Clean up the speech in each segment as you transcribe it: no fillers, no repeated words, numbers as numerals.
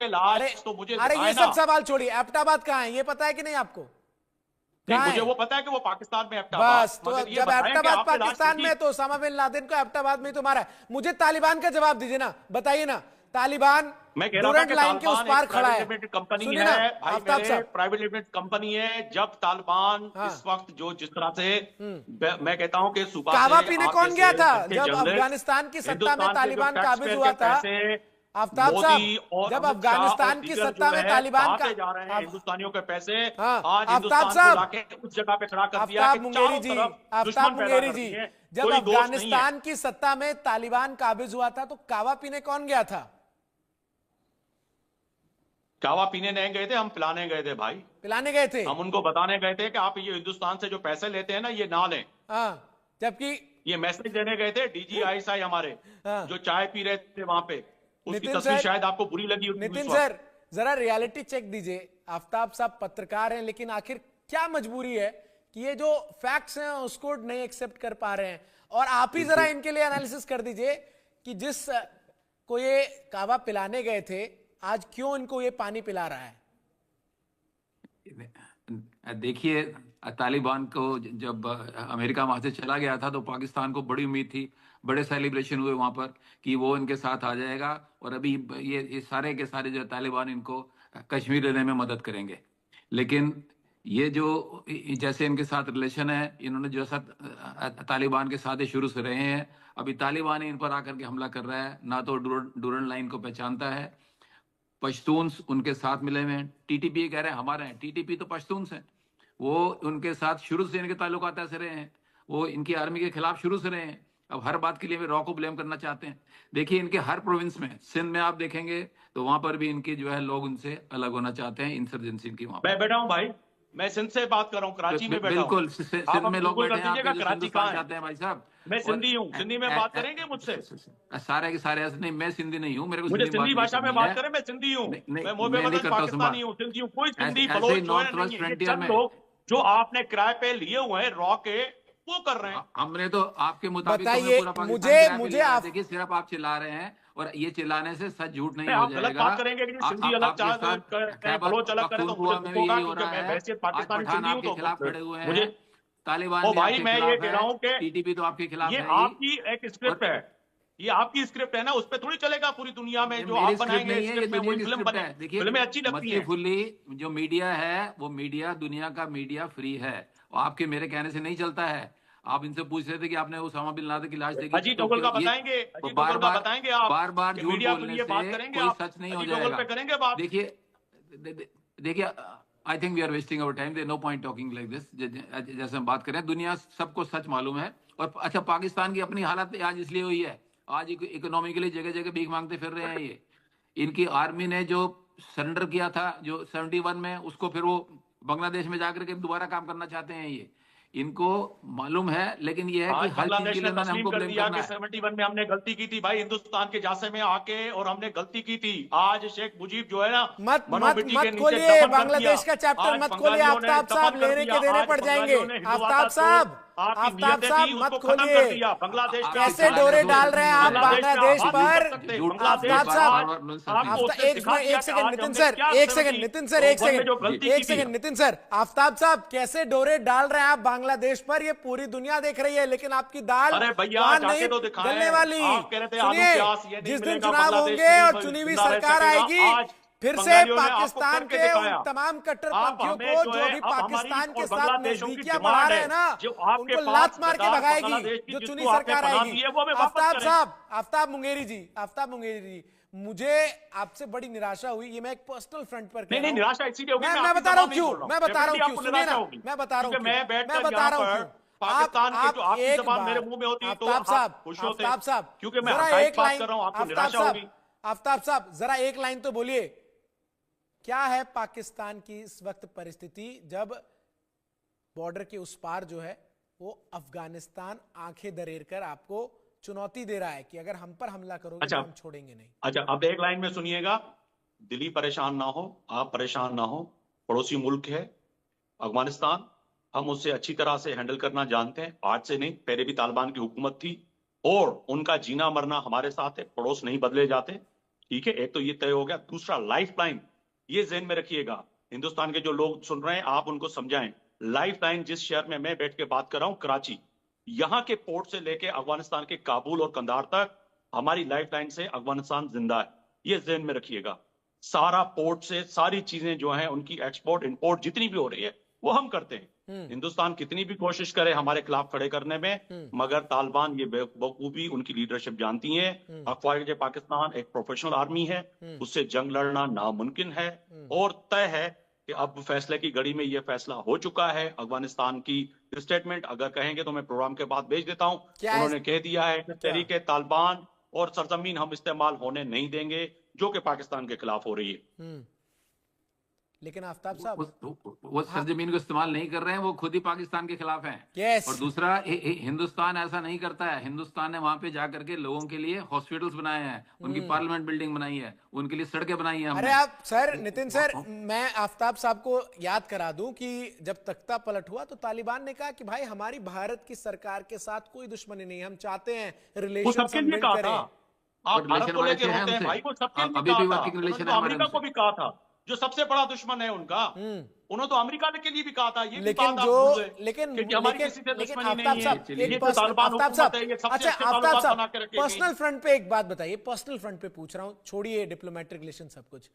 अरे लाश तो मुझे अरे दिखाए ये ना। सब सवाल छोड़िए, एबटाबाद कहाँ है ये पता है कि नहीं आपको? नहीं, कहाँ मुझे है? वो पता है कि वो पाकिस्तान में एबटाबाद, बस तो मगर ये जब बताएं कि एबटाबाद आपने लाश पाकिस्तान में देखी। है तो ओसामा बिन लादेन को एबटाबाद में ही तो मारा है। मुझे तालिबान का जवाब दीजिए ना, बताइए ना। तालिबान मैं कह रहा था डूरंट कि लाइन के उस तालिबान पार एक खड़ा प्राइवेट है। लिमिटेड कंपनी सुनिए ना है भाई, आफ्ताब मेरे साहब। प्राइवेट लिमिटेड कंपनी है। जब तालिबान इस हाँ। वक्त जो जिस तरह से मैं कहता हूं कि सुबह कावा से पीने आप कौन गया जैसे था अच्छे जब जर्नलिस्ट, अफगानिस्तान की सत्ता में हिंदुस्तान के जो तालिबान टैक्स काबिज पेयर हुआ के था? पैसे आफ्ताब मोदी साहब, और जब अमित शाह और अफगानिस्तान की दीगर सत्ता जो में है तालिबान कहां का पे जा रहे हैं अब हिंदुस्तानियों के पैसे। हाँ आज आफ्ताब हिंदुस्तान को साहब, लाके उस जगह पे खड़ा कर दिया है आफ्ताब कि मुंगेरी चारों जी, तरफ आफ्ताब दुश्मन पैदा मुंगेरी कर जी, दिए, जब कोई दोस्त नहीं है। अफगानिस्तान की सत्ता में तालिबान काबिज हुआ था तो कावा पीने कौन गया था? कावा पीने नहीं गए थे, हम पिलाने गए थे भाई। पिलाने गए थे। हम उनको बताने गए थे कि आप ये हिंदुस्तान से जो पैसे लेते हैं ना, ये ना लें। हाँ, जबकि ये मैसेज देने गए थे डीजी आईएसआई हमारे, हाँ। जो चाय पी रहे थे वहां पे। उसकी नितिन तस्वीर सर, शायद आपको बुरी लगी होगी नितिन उस वक्त। सर, जरा रियलिटी चेक दीजिए। आफ्ताब साहब पत्रकार हैं, लेकिन आखिर क्या मजबूरी है कि ये जो फैक्ट्स हैं उसको नहीं एक्सेप्ट कर पा रहे हैं? और आप ही जरा इनके लिए एनालिसिस कर दीजिए कि जिस को ये कावा पिलाने गए थे, आज क्यों इनको ये पानी पिला रहा है? देखिए, तालिबान को जब अमेरिका वहां से चला गया था तो पाकिस्तान को बड़ी उम्मीद थी, बड़े सेलिब्रेशन हुए वहां पर कि वो इनके साथ आ जाएगा और अभी ये सारे के सारे जो तालिबान इनको कश्मीर लेने में मदद करेंगे। लेकिन ये जो जैसे इनके साथ रिलेशन है, इन्होंने जो साथ तालिबान के साथ शुरू से रहे हैं, अभी तालिबान ही इन पर आकर के हमला कर रहा है। ना तो डूरन लाइन को पहचानता है, पश्तून्स उनके साथ मिले हुए हैं। टीटीपी कह रहे हैं हमारे हैं, टीटीपी तो पश्तून्स हैं। वो उनके साथ शुरू से इनके ताल्लुकात ऐसे रहे हैं, वो इनकी आर्मी के खिलाफ शुरू से रहे हैं। अब हर बात के लिए वे रॉ को ब्लेम करना चाहते हैं। देखिए, इनके हर प्रोविंस में, सिंध में आप देखेंगे तो वहां पर भी इनके जो है लोग उनसे अलग होना चाहते हैं, इंसर्जेंसी इनकी वहां मैं पर। बैठा हूं भाई, मैं सिंध से बात कर रहा हूं, कराची में बैठा हूं। बिल्कुल, आप सिंध में लोग गूगल बैठे कर हैं आपके दीजिएगा जो कराची हिंदुस्तान कहाँ है। चाहते हैं भाई साहब। मैं सिंधी हूँ, सिंधी में बात करेंगे मुझसे। सारे के सारे ऐसे नहीं, मैं सिंधी नहीं हूँ, मेरे को मुझे सिंधी सिंधी भाषा में करनी बात है। करें, मैं सिंधी हूँ। नहीं, मैं मैं नहीं मोबेबदन करता हूँ पाकिस्तानी बात। हूँ, सिंधी हूँ। कोई सिंधी ऐसे बलोच ही जो है नॉर्थ नहीं वेस्ट है। ये फ्रंटियर चंद में लोग जो आपने किराए पे लिए हुए हैं रॉ के, वो कर रहे हैं। हमने तो आपके मुताबिक तो बताइए पूरा पाकिस्तान मुझे किराए पे मुझे लिया है। आप देखिए, सिर्फ आप चिल्ला रहे हैं और ये चिल्लाने से सच झूठ नहीं नहीं, हो आप गलत जाएगा। बात करेंगे कि जी सिंधी अलग आपके साथ करें, खैबर बलोच अलग करें, तो मुझे पख्तूनख्वा दुख में भी होगा, यही हो क्योंकि रहा मैं है। बहैसियत आज पाकिस्तानी पठान सिंधी हूँ। आपके तो खिलाफ खड़े हुए मुझे हैं, तालिबान ओ भी भाई, आपके मैं ये खिलाफ कह है, रहा हूँ कि टीटीपी तो आपके खिलाफ ये है ही। आपकी एक स्क्रिप्ट और है, ये आपकी स्क्रिप्ट है ना, उस पर थोड़ी चलेगा पूरी दुनिया में। ये जो मेरी आप स्क्रिप्ट बनाएंगे नहीं है, ये स्क्रिप्ट में दुनिया वही की फिल्म स्क्रिप्ट बने। है। देखिए, फिल्में अच्छी लगती मसली हैं। फुल्ली जो मीडिया है वो मीडिया दुनिया का मीडिया फ्री है, वो आपके मेरे कहने से नहीं चलता है। आप इनसे पूछ रहे थे कि आपने उसामा बिन लादेन की लाश देखी, अजीत तो डोगल का ये बताएंगे, तो अजीत बार डोगल का बार बताएंगे आप बार बार कि झूठ मीडिया के बोलने लिए बात से करेंगे कोई आप, सच नहीं हो अजीत डोगल जाएगा। पे करेंगे बात। देखिए, देखिए, I think we are wasting our time, there no point talking like this. जैसे हम बात करें, दुनिया सबको सच मालूम है। और अच्छा, पाकिस्तान की अपनी हालत आज इसलिए हुई है, आज इकोनॉमिकली जगह जगह भीख मांगते फिर रहे हैं ये। इनकी आर्मी ने जो सरेंडर किया था जो 71 में, उसको फिर वो बांग्लादेश में जाकर के दोबारा काम करना चाहते हैं ये, इनको मालूम है। लेकिन ये है कि आज हर चीज के बांग्लादेश लिए ने उन्होंने तस्लीम हमको कर ब्लेम दिया करना कि है। 71 में हमने गलती की थी भाई, हिंदुस्तान के जासे में आके, और हमने गलती की थी। आज शेख मुजीब जो है ना, मत मत मनोबिटी के मत नीचे खोलिए दफन कर दिया। बांग्लादेश का चैप्टर, आज मत खोलिए बंगालियों ने आफ्ताब साहब, दफन कर लेने दिया। के देने आज पड़ जाएंगे। बंगालियों ने हिंदुवाता आफ्ताब साहब, आपकी आफ्ताब नियतें साहब थी, मत उसको खत्म खोलिए। कर दिया। बांग्लादेश पे कैसे आप डोरे तो डाल रहे हैं आप बांग्लादेश हाथ पर? नहीं कर सकते। बांग्लादेश आफ्ताब साहब, आपको उसने एक सिखा दिया कि सेकंड आज नितिन हमने सर, क्या एक गलती सेकंड की। नितिन सर, तो एक हमने जो गलती सेकंड, की एक थी। Second Nitin sir. आफ्ताब साहब, कैसे डोरे डाल रहे हैं आप बांग्लादेश पर? ये पूरी दुनिया देख रही है, लेकिन आपकी दाल अरे भैया, वहां जाके नहीं तो दिखाएं। गलने वाली। आप कह रहे थे आलू सुनिए, प्याज ये नहीं जिस दिन मिलेगा, चुनाव बांग्लादेश होंगे और नहीं चुनी हुई जिंदा रह सरकार सकेगा। आएगी, आज फिर से बंगालियों ने आपको पाकिस्तान करके के उन दिखाया। तमाम आप कट्टरपंथियों हमें को जो जो है, अभी अब हमारी पाकिस्तान के और साथ बांग्लादेशों की नजदीकियां बढ़ा डिमांड रहे है, हैं ना, जो आपके उनको पास लात मार के सरकार भगाएगी बांग्लादेश की, जो जिसको चुनी आपने सरकार पनाह आएगी। दी है, वो हमें वापस आफ्ताब करें। साहब, आफ्ताब मुंगेरी जी, आफ्ताब मुंगेरी जी, मुझे आपसे बड़ी निराशा हुई। ये मैं एक पर्सनल फ्रंट पर कह नहीं रहा हूं। निराशा इसीलिए होगी, मैं आपकी बता रहा हूं जबान नहीं क्यों, बोल रहा हूं। मैं बता रहा हूं डेफिनेटली क्यों, आपको सुनिए निराशा ना, होगी, मैं बता रहा हूं क्योंकि क्यों, मैं बैठकर मैं बता यहाँ रहा हूं पर क्यों। पाकिस्तान के जो आप आपकी एक जबान मेरे बार, मुंह में होती तो आफ्ताब आप साहब, खुश होते, आफ्ताब साहब, क्योंकि मैं जरा हकाइक एक बात लाइन, कर रहा हूं, आपको आफ्ताब निराशा साहब, होगी। आफ्ताब साहब, जरा एक लाइन तो बोलिए। क्या है पाकिस्तान की इस वक्त परिस्थिति, जब बॉर्डर के उस पार जो है वो अफगानिस्तान आंखें दरेर कर आपको चुनौती दे रहा है कि अगर हम पर हमला करोगे तो हम छोड़ेंगे नहीं। अच्छा, अब एक लाइन में सुनिएगा। दिल्ली परेशान ना हो, आप परेशान ना हो, पड़ोसी मुल्क है अफगानिस्तान, हम उससे अच्छी तरह से हैंडल करना जानते हैं। आज से नहीं, पहले भी तालिबान की हुकूमत थी और उनका जीना मरना हमारे साथ है, पड़ोस नहीं बदले जाते। ठीक है, एक तो ये तय हो गया। दूसरा लाइफलाइन, ये ज़हन में रखिएगा, हिंदुस्तान के जो लोग सुन रहे हैं आप उनको समझाएं। लाइफलाइन जिस शहर में मैं बैठ के बात कर रहा हूं, कराची, यहां के पोर्ट से लेके अफगानिस्तान के काबुल और कंधार तक हमारी लाइफलाइन से अफगानिस्तान जिंदा है, ये ज़हन में रखिएगा। सारा पोर्ट से सारी चीजें जो हैं उनकी एक्सपोर्ट इंपोर्ट जितनी भी हो रही है वो हम करते हैं। हिंदुस्तान कितनी भी कोशिश करे हमारे खिलाफ खड़े करने में, मगर तालिबान ये बखूबी उनकी लीडरशिप जानती है। अफवाज पाकिस्तान एक प्रोफेशनल आर्मी है, उससे जंग लड़ना नामुमकिन है। और तय है कि अब फैसले की घड़ी में ये फैसला हो चुका है। अफगानिस्तान की स्टेटमेंट अगर कहेंगे तो मैं प्रोग्राम के बाद भेज देता हूं। उन्होंने कह दिया है कि तहरीके तालिबान और सरजमीन हम इस्तेमाल होने नहीं देंगे जो कि पाकिस्तान के खिलाफ हो रही है। लेकिन आफ्ताब साहब वो सरजमीन को इस्तेमाल नहीं कर रहे हैं, वो खुद ही पाकिस्तान के खिलाफ हैं। और दूसरा, हिंदुस्तान ऐसा नहीं करता है। हिंदुस्तान ने वहां पे जाकर के लोगों के लिए हॉस्पिटल्स बनाए हैं, उनकी पार्लियामेंट बिल्डिंग बनाई है, उनके लिए सड़कें बनाई हैं। अरे आप सर, नितिन सर, मैं आफ्ताब साहब को याद करा दूं कि जब तख्ता पलट हुआ तो तालिबान ने कहा कि भाई हमारी भारत की सरकार के साथ कोई दुश्मनी नहीं, हम चाहते हैं रिलेशन बिल्ड करें। आप भारत को लेकर होते हैं भाई, वो सबके लिए कहा था। अमेरिका को भी कहा था, जो सबसे बड़ा दुश्मन है उनका, उन्होंने तो अमेरिका के लिए भी कहा था। ये लेकिन जो लेकिन आफ्ताब साहब पर्सनल फ्रंट पे एक बात बताइए, पर्सनल फ्रंट पे पूछ रहा हूं, छोड़िए डिप्लोमेटिक रिलेशन सब कुछ।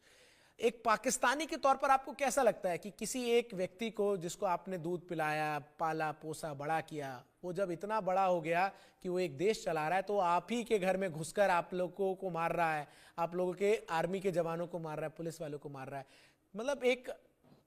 एक पाकिस्तानी के तौर पर आपको कैसा लगता है कि किसी एक व्यक्ति को जिसको आपने दूध पिलाया, पाला पोसा, बड़ा किया, वो जब इतना बड़ा हो गया कि वो एक देश चला रहा है, तो आप ही के घर में घुसकर आप लोगों को मार रहा है, आप लोगों के आर्मी के जवानों को मार रहा है, पुलिस वालों को मार रहा है। मतलब एक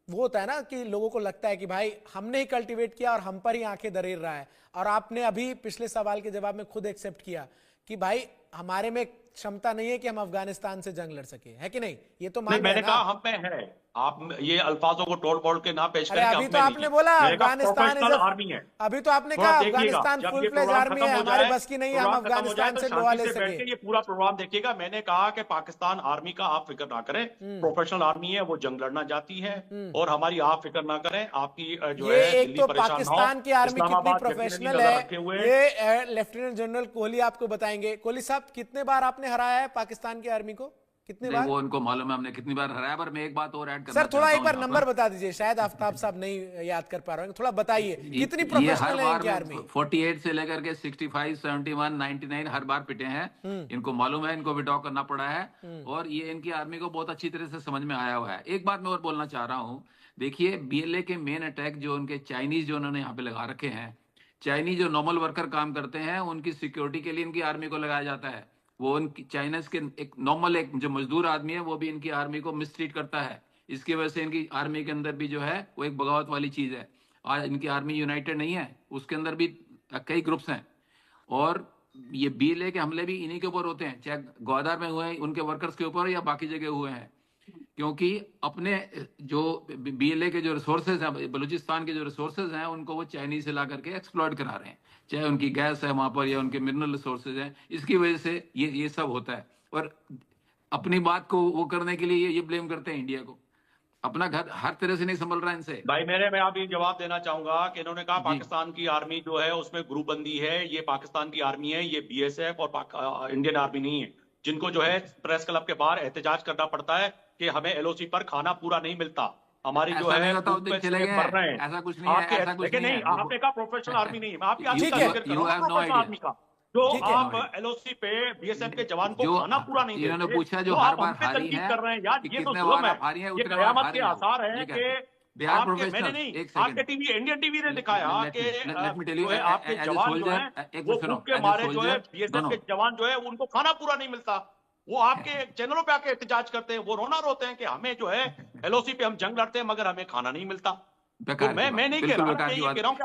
वो होता है ना कि लोगों को लगता है कि भाई हमने ही कल्टीवेट किया और हम पर ही आंखें दरेर रहा है। और आपने अभी पिछले सवाल के जवाब में खुद एक्सेप्ट किया कि भाई हमारे में क्षमता नहीं है कि हम अफगानिस्तान से जंग लड़ सके, है कि नहीं? ये तो मान मैंने कहा हम में है। आप ये अल्फाजों को टोल बोल के ना पेश करें। अभी तो आपने बोला अफगानिस्तान आर्मी है। अभी तो आपने कहा अफगानिस्तान फुल फ्लेज आर्मी है, हमारे बस की नहीं है, हम अफगानिस्तान से दुआ ले सके। ये पूरा प्रोग्राम देखिएगा। मैंने कहा कि पाकिस्तान आर्मी का आप फिक्र ना करें, प्रोफेशनल आर्मी है, वो जंग लड़ना चाहती है, और हमारी आप फिक्र ना करें। आपकी जो है एक तो पाकिस्तान की आर्मी कितनी प्रोफेशनल है, ये लेफ्टिनेंट जनरल कोहली आपको बताएंगे। कोहली साहब, कितने बार आपने हराया है पाकिस्तान की आर्मी को? कितने बार? वो उनको मालूम है हमने कितनी बार हराया। पर मैं एक बात और ऐड करना सर, थोड़ा एक बार नंबर बता दीजिए, शायद आफ्ताब साहब नहीं याद कर पा रहे हैं, थोड़ा बताइए कितनी प्रोफेशनल है इनकी आर्मी? 48 से लेकर के 65, 71, 99 हर बार पिटे हैं। इनको मालूम है, इनको विड्रॉ करना पड़ा है, और ये इनकी आर्मी को बहुत अच्छी तरह से समझ में आया हुआ है। एक बात मैं और बोलना चाह रहा हूँ, देखिए BLA के मेन अटैक जो उनके चाइनीज जो उन्होंने यहाँ पे लगा रखे हैं, चाइनीज जो नॉर्मल वर्कर काम करते हैं उनकी सिक्योरिटी के लिए इनकी आर्मी को लगाया जाता है। वो उनकी चाइनीज के एक नॉर्मल एक जो मजदूर आदमी है वो भी इनकी आर्मी को मिसट्रीट करता है। इसकी वजह से इनकी आर्मी के अंदर भी जो है वो एक बगावत वाली चीज है। आज इनकी आर्मी यूनाइटेड नहीं है, उसके अंदर भी कई ग्रुप्स हैं, और ये BLA के हमले भी इन्हीं के ऊपर होते हैं, चाहे ग्वादर में हुए उनके वर्कर्स के ऊपर या बाकी जगह हुए हैं। क्योंकि अपने जो BLA के जो रिसोर्सेज हैं, बलूचिस्तान के जो रिसोर्सेज हैं, उनको वो चाइनीज से ला करके एक्सप्लॉइट करा रहे हैं, चाहे उनकी गैस है वहां पर या उनके मिनरल रिसोर्सेज हैं। इसकी वजह से ये सब होता है, और अपनी बात को वो करने के लिए ये ब्लेम करते हैं इंडिया को। अपना घर हर तरह से नहीं संभल रहा इनसे। भाई मैं अभी जवाब देना चाहूंगा कि इन्होंने कहा पाकिस्तान की आर्मी जो है उसमें ग्रुप बंदी है। ये पाकिस्तान की आर्मी है, ये BSF और इंडियन आर्मी नहीं है, जिनको जो है प्रेस क्लब के बाहर एहतजाज करना पड़ता है कि हमें LOC पर खाना पूरा नहीं मिलता। हमारी जो है रहे हैं, ऐसा कुछ नहीं है, ऐसा कुछ नहीं है। आपने कहा प्रोफेशनल आर्मी नहीं है, मैं आपकी आर्मी का जो आप LOC पे BSF के जवान को खाना पूरा नहीं इन्होंने पूछा जो हर बार हारी है कर रहे हैं यार, ये तो जुल्म है, ये कयामत के आसार हैं कि आपके, मैंने नहीं, आपके टीवी, इंडियन टीवी ने दिखाया कि आपके जवान जो है वो भूख के मारे जो है BSF के जवान जो है उनको खाना पूरा नहीं मिलता। वो आपके चैनलों पे आके एहतजाज करते हैं, वो रोना रोते हैं कि हमें जो है LOC पे हम जंग लड़ते हैं मगर हमें खाना नहीं मिलता। तो मैं नहीं कह रहा हूँ, मैं कह रहा हूँ कि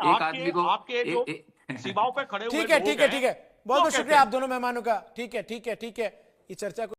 आपके जो सीमाओं पे खड़े हुए, ठीक है, बहुत बहुत शुक्रिया आप दोनों मेहमानों का। ठीक है, ये चर्चा को